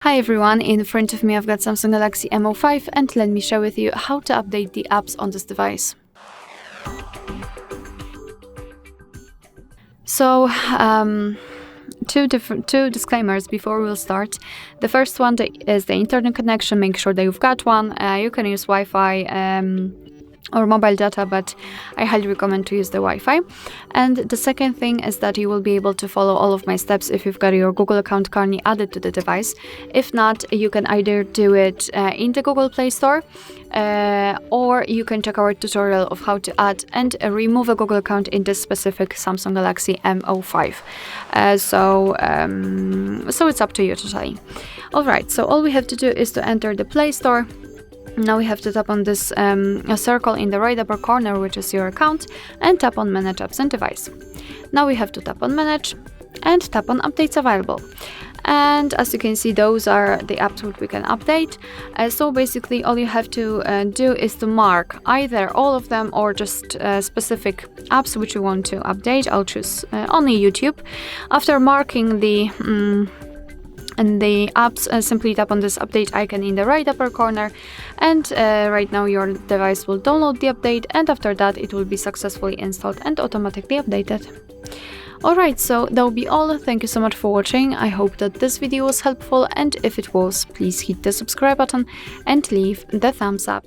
Hi everyone, in front of me I've got Samsung Galaxy M05 and let me share with you how to update the apps on this device. So, two disclaimers before we'll start. The first one is the internet connection. Make sure that you've got one. You can use Wi-Fi or mobile data, but I highly recommend to use the Wi-Fi. And the second thing is that you will be able to follow all of my steps if you've got your Google account currently added to the device. If not, you can either do it in the Google Play Store or you can check our tutorial of how to add and remove a Google account in this specific Samsung Galaxy M05. So it's up to you totally. Alright, so all we have to do is to enter the Play Store. Now we have to tap on this circle in the right upper corner, which is your account, and tap on Manage Apps and Device. Now we have to tap on Manage and tap on Updates Available. And as you can see, those are the apps which we can update. So basically all you have to do is to mark either all of them or just specific apps which you want to update. I'll choose only YouTube. After marking the apps, simply tap on this update icon in the right upper corner, and right now your device will download the update, and after that it will be successfully installed and automatically updated. Alright, so that will be all. Thank you so much for watching. I hope that this video was helpful, and if it was, please hit the subscribe button and leave the thumbs up.